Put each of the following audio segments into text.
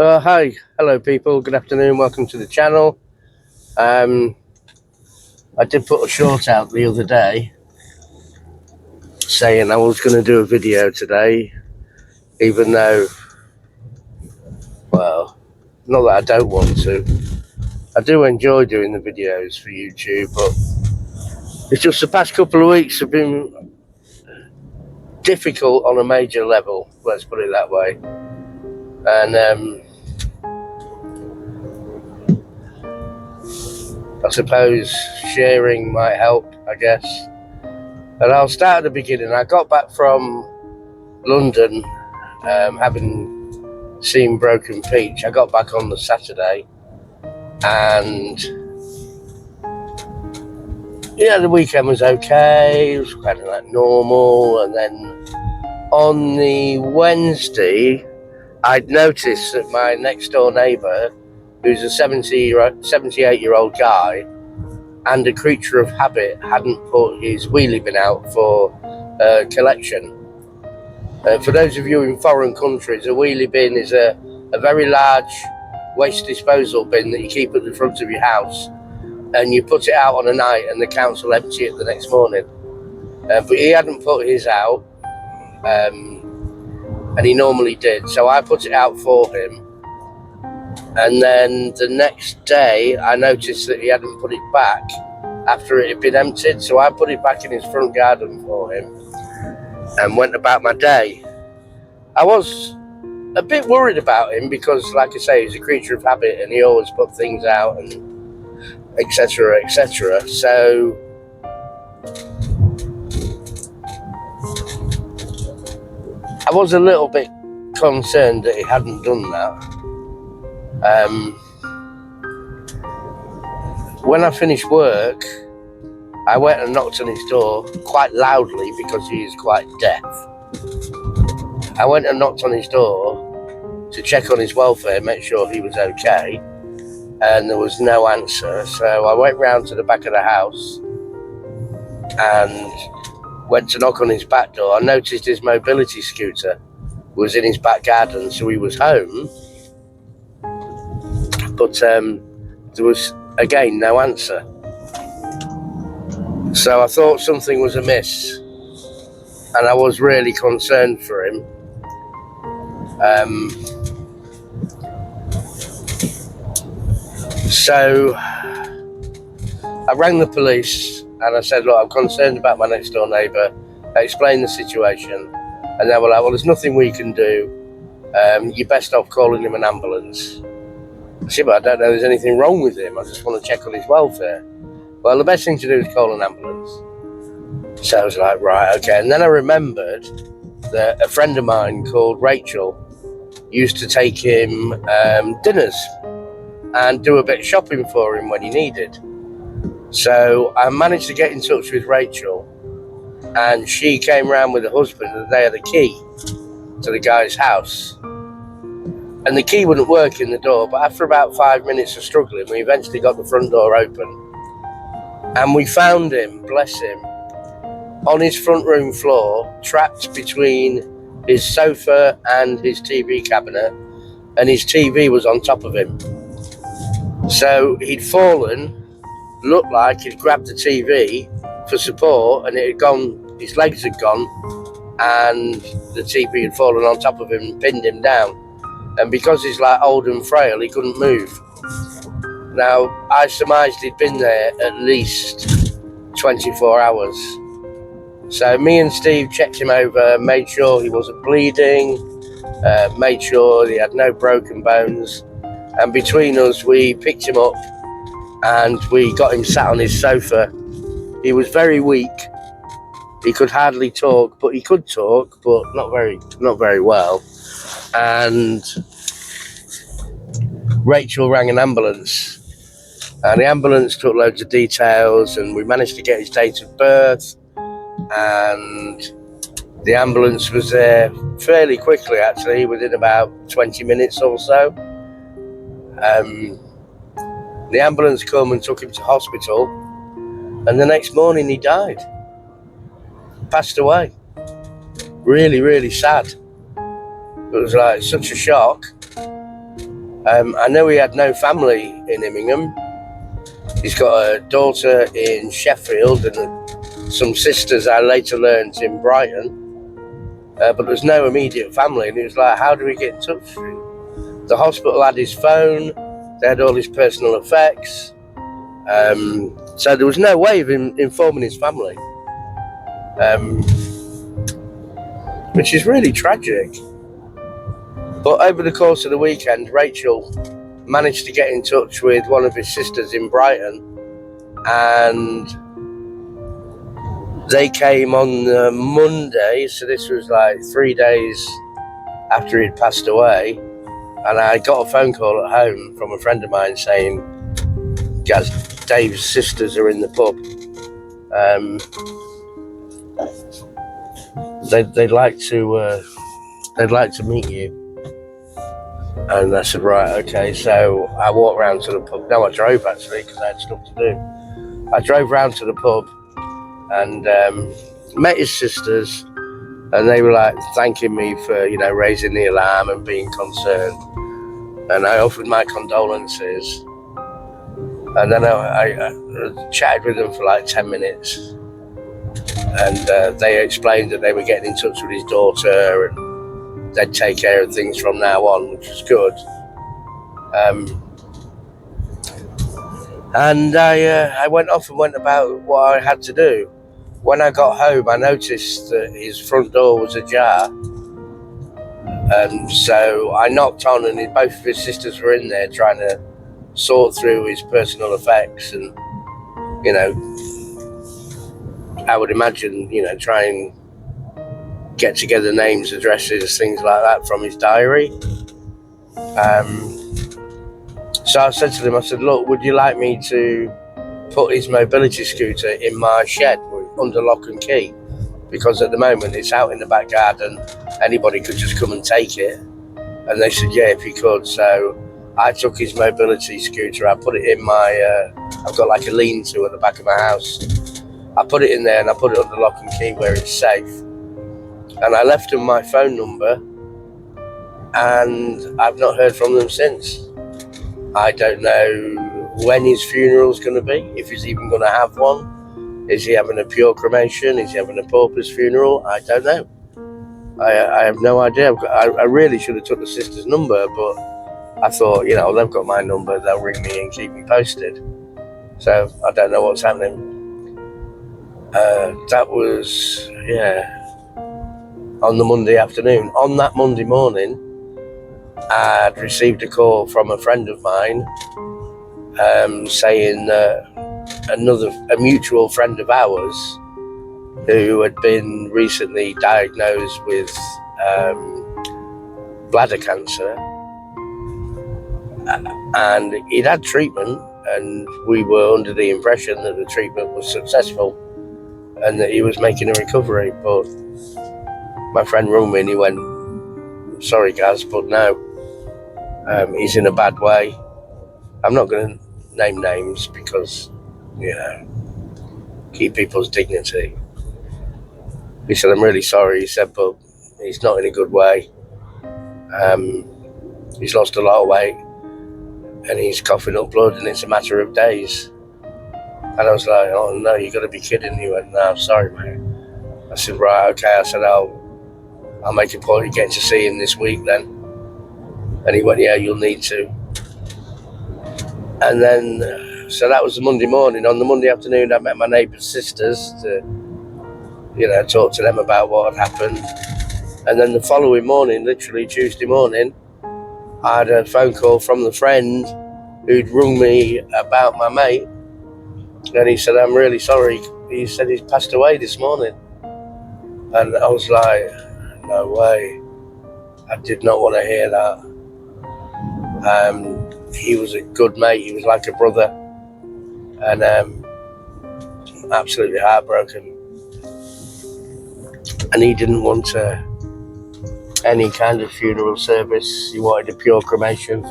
Hi, hello people, good afternoon, welcome to the channel. I did put a short out the other day saying I was going to do a video today, even though, well, not that I don't want to. I do enjoy doing the videos for YouTube, but it's just the past couple of weeks have been difficult on a major level, let's put it that way. And I suppose sharing might help, I guess. And I'll start at the beginning. I got back from London, having seen Broken Peach. I got back on the Saturday, and yeah, the weekend was okay. It was kind of like normal. And then on the Wednesday, I'd noticed that my next door neighbour, who's a 78-year-old guy and a creature of habit, hadn't put his wheelie bin out for collection. For those of you in foreign countries, a wheelie bin is a very large waste disposal bin that you keep at the front of your house, and you put it out on a night and the council empty it the next morning. But he hadn't put his out, and he normally did, so I put it out for him. And then the next day I noticed that he hadn't put it back after it had been emptied, so I put it back in his front garden for him and went about my day. I was a bit worried about him because, like I say, he's a creature of habit and he always put things out and etc, etc. So I was a little bit concerned that he hadn't done that. When I finished work, I went and knocked on his door quite loudly because he is quite deaf. I went and knocked on his door to check on his welfare, make sure he was okay, and there was no answer. So I went round to the back of the house and went to knock on his back door. I noticed his mobility scooter was in his back garden, so he was home. But there was, again, no answer. So I thought something was amiss, and I was really concerned for him. So I rang the police and I said, look, I'm concerned about my next door neighbour. I explained the situation, and they were like, well, there's nothing we can do. You're best off calling him an ambulance. I said, but I don't know there's anything wrong with him. I just want to check on his welfare. Well, the best thing to do is call an ambulance. So I was like, right, okay. And then I remembered that a friend of mine called Rachel used to take him dinners and do a bit of shopping for him when he needed. So I managed to get in touch with Rachel, and she came round with her husband, and they had a key to the guy's house. And the key wouldn't work in the door, but after about 5 minutes of struggling, we eventually got the front door open. And we found him, bless him, on his front room floor, trapped between his sofa and his TV cabinet, and his TV was on top of him. So he'd fallen, looked like he'd grabbed the TV for support, and it had gone, his legs had gone, and the TV had fallen on top of him and pinned him down. And because he's like old and frail, he couldn't move. Now, I surmised he'd been there at least 24 hours. So me and Steve checked him over, made sure he wasn't bleeding, made sure he had no broken bones. And between us, we picked him up and we got him sat on his sofa. He was very weak. He could hardly talk, but he could talk, but not very well. And Rachel rang an ambulance, and the ambulance took loads of details, and we managed to get his date of birth, and the ambulance was there fairly quickly, actually, within about 20 minutes or so. The ambulance came and took him to hospital, and the next morning he died, passed away. Really, really sad. It was like such a shock. I know he had no family in Immingham. He's got a daughter in Sheffield and some sisters, I later learned, in Brighton. But there's no immediate family, and he was like, how do we get in touch with him? The hospital had his phone, they had all his personal effects, so there was no way of him informing his family, which is really tragic. But over the course of the weekend, Rachel managed to get in touch with one of his sisters in Brighton, and they came on Monday, so this was like 3 days after he'd passed away, and I got a phone call at home from a friend of mine saying, "Guys, Dave's sisters are in the pub. They'd like to meet you." And I said, right, okay. So I walked round to the pub. No, I drove actually because I had stuff to do. I drove round to the pub and met his sisters, and they were like thanking me for, raising the alarm and being concerned. And I offered my condolences, and then I chatted with them for like 10 minutes, and they explained that they were getting in touch with his daughter and they'd take care of things from now on, which was good. And I went off and went about what I had to do. When I got home, I noticed that his front door was ajar. And so I knocked on, and both of his sisters were in there trying to sort through his personal effects. And, I would imagine, try and get together names, addresses, things like that from his diary. So I said to them, I said, look, would you like me to put his mobility scooter in my shed under lock and key? Because at the moment it's out in the back garden, anybody could just come and take it. And they said, yeah, if you could. So I took his mobility scooter, I put it in my, I've got like a lean-to at the back of my house. I put it in there and I put it under lock and key where it's safe. And I left them my phone number, and I've not heard from them since. I don't know when his funeral's going to be, if he's even going to have one. Is he having a pure cremation? Is he having a pauper's funeral? I don't know. I have no idea. I really should have took the sister's number, but I thought, they've got my number, they'll ring me and keep me posted. So I don't know what's happening. That was, on the Monday afternoon. On that Monday morning, I'd received a call from a friend of mine saying a mutual friend of ours who had been recently diagnosed with bladder cancer, and he'd had treatment, and we were under the impression that the treatment was successful and that he was making a recovery. But my friend rang me and he went, sorry guys, but no, he's in a bad way. I'm not going to name names because, keep people's dignity. He said, I'm really sorry. He said, but he's not in a good way. He's lost a lot of weight and he's coughing up blood, and it's a matter of days. And I was like, oh no, you got to be kidding. He went, no, I'm sorry, mate. I said, right, okay. I said, I'll make a point of getting to see him this week then. And he went, yeah, you'll need to. And then, so that was the Monday morning. On the Monday afternoon, I met my neighbour's sisters to, talk to them about what had happened. And then the following morning, literally Tuesday morning, I had a phone call from the friend who'd rung me about my mate. And he said, I'm really sorry. He said he's passed away this morning. And I was like, no way. I did not want to hear that. He was a good mate. He was like a brother. And absolutely heartbroken. And he didn't want any kind of funeral service. He wanted a pure cremation.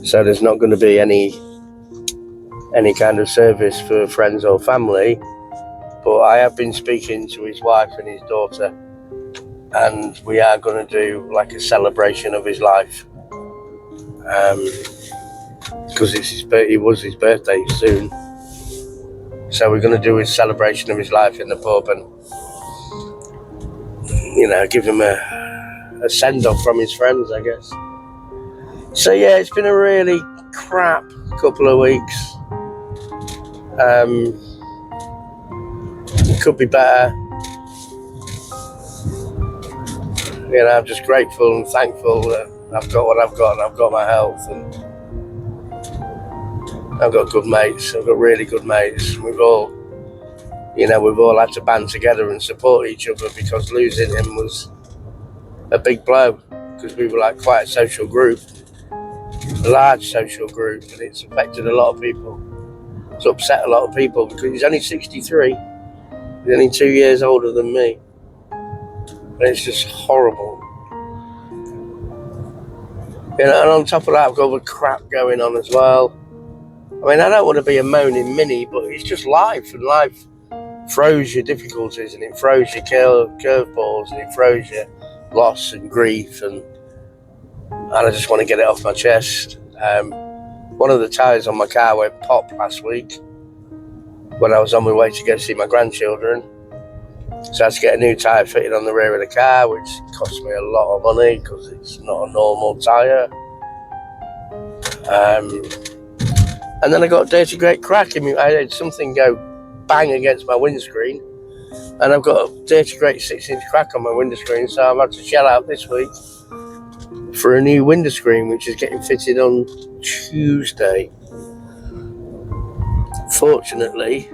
So there's not going to be any kind of service for friends or family. But I have been speaking to his wife and his daughter, and we are going to do like a celebration of his life. because it was his birthday soon. So we're going to do his celebration of his life in the pub and, give him a send-off from his friends, I guess. So yeah, it's been a really crap couple of weeks. It could be better. I'm just grateful and thankful that I've got what I've got, and I've got my health, and I've got good mates. I've got really good mates. We've all had to band together and support each other, because losing him was a big blow, because we were like quite a social group, a large social group, and it's affected a lot of people. It's upset a lot of people, because he's only 63. He's only 2 years older than me. And it's just horrible. And on top of that, I've got all the crap going on as well. I mean, I don't want to be a moaning Minnie, but it's just life, and life throws your difficulties, and it throws your curveballs, and it throws your loss and grief, and I just want to get it off my chest. One of the tyres on my car went pop last week when I was on my way to go see my grandchildren. So I had to get a new tyre fitted on the rear of the car, which cost me a lot of money because it's not a normal tyre. And then I got a dirty great crack in me. I had something go bang against my windscreen, and I've got a dirty great 6-inch crack on my windscreen, so I've had to shell out this week for a new windscreen, which is getting fitted on Tuesday. Fortunately,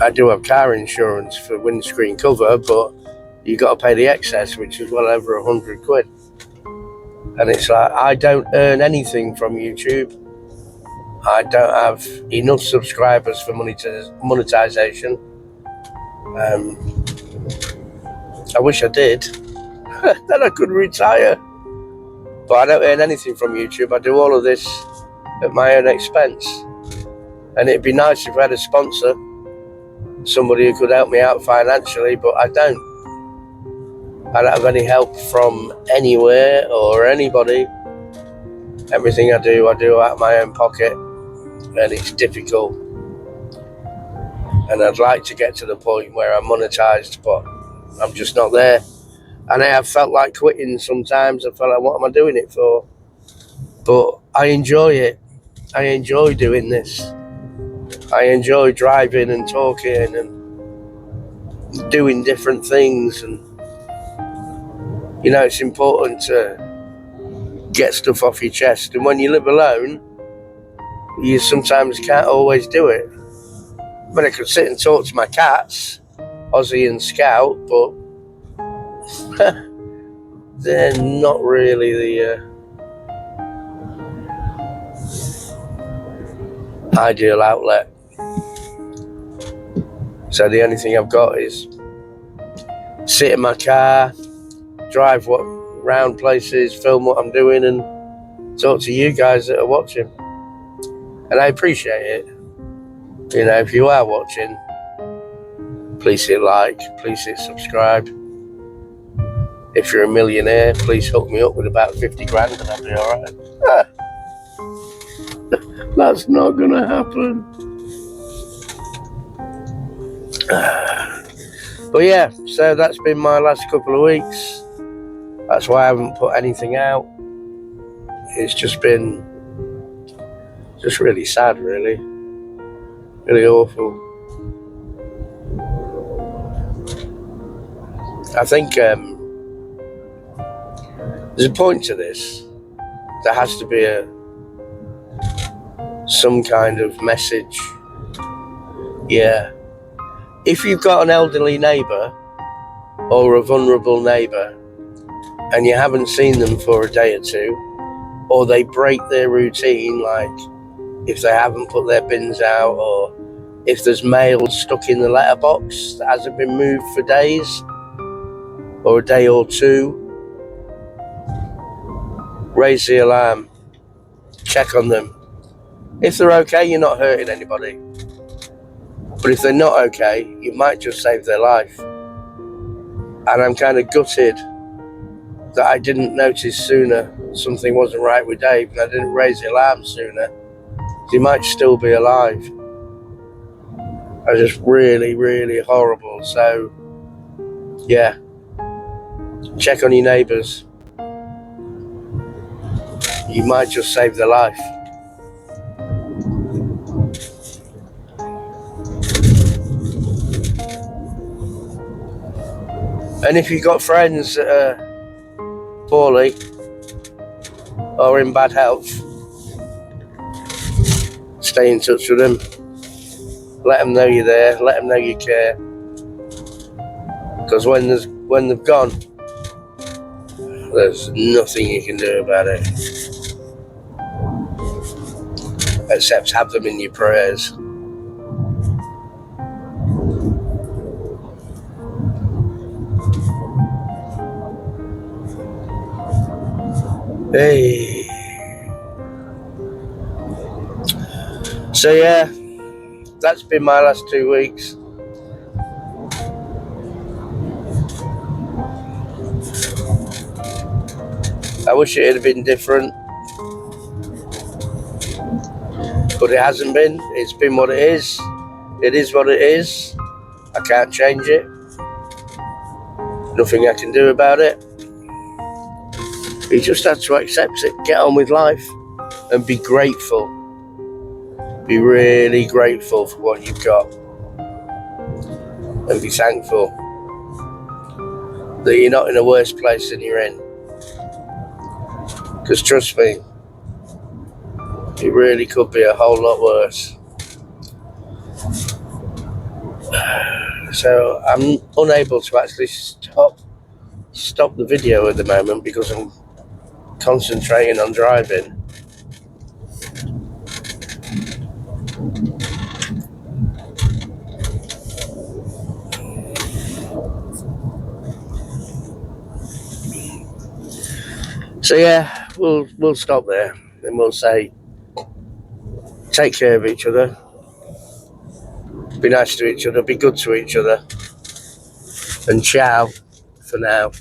I do have car insurance for windscreen cover, but you got to pay the excess, which is well over £100. And it's like, I don't earn anything from YouTube. I don't have enough subscribers for monetization. I wish I did. Then I could retire. But I don't earn anything from YouTube. I do all of this at my own expense. And it'd be nice if I had a sponsor, somebody who could help me out financially, but I don't. I don't have any help from anywhere or anybody. Everything I do out of my own pocket, and it's difficult. And I'd like to get to the point where I'm monetized, but I'm just not there. And I have felt like quitting sometimes. I felt like, what am I doing it for? But I enjoy it. I enjoy doing this. I enjoy driving and talking and doing different things. And, it's important to get stuff off your chest. And when you live alone, you sometimes can't always do it. But I could sit and talk to my cats, Ozzy and Scout, but they're not really the ideal outlet. So the only thing I've got is sit in my car, drive around places, film what I'm doing, and talk to you guys that are watching. And I appreciate it. If you are watching, please hit like, please hit subscribe. If you're a millionaire, please hook me up with about 50 grand and I'll be alright. That's not gonna happen. But yeah, so that's been my last couple of weeks. That's why I haven't put anything out. It's just been really sad, really. Really awful. I think there's a point to this. There has to be some kind of message. Yeah. If you've got an elderly neighbour or a vulnerable neighbour and you haven't seen them for a day or two, or they break their routine, like if they haven't put their bins out, or if there's mail stuck in the letterbox that hasn't been moved for days, or a day or two, raise the alarm, check on them. If they're okay, you're not hurting anybody. But if they're not okay, you might just save their life. And I'm kind of gutted that I didn't notice sooner something wasn't right with Dave, and I didn't raise the alarm sooner. He might still be alive. It was just really, really horrible. So, yeah, check on your neighbours. You might just save their life. And if you've got friends that are poorly or in bad health, stay in touch with them. Let them know you're there. Let them know you care. Because when they've gone, there's nothing you can do about it, except have them in your prayers. Hey. So yeah, that's been my last 2 weeks. I wish it had been different, but it hasn't been. It's been what it is. It is what it is. I can't change it. Nothing I can do about it. You just have to accept it, get on with life, and be grateful. Be really grateful for what you've got. And be thankful that you're not in a worse place than you're in. Because trust me, it really could be a whole lot worse. So I'm unable to actually stop the video at the moment because I'm concentrating on driving. So yeah, we'll stop there and we'll say take care of each other, be nice to each other, be good to each other, and ciao for now.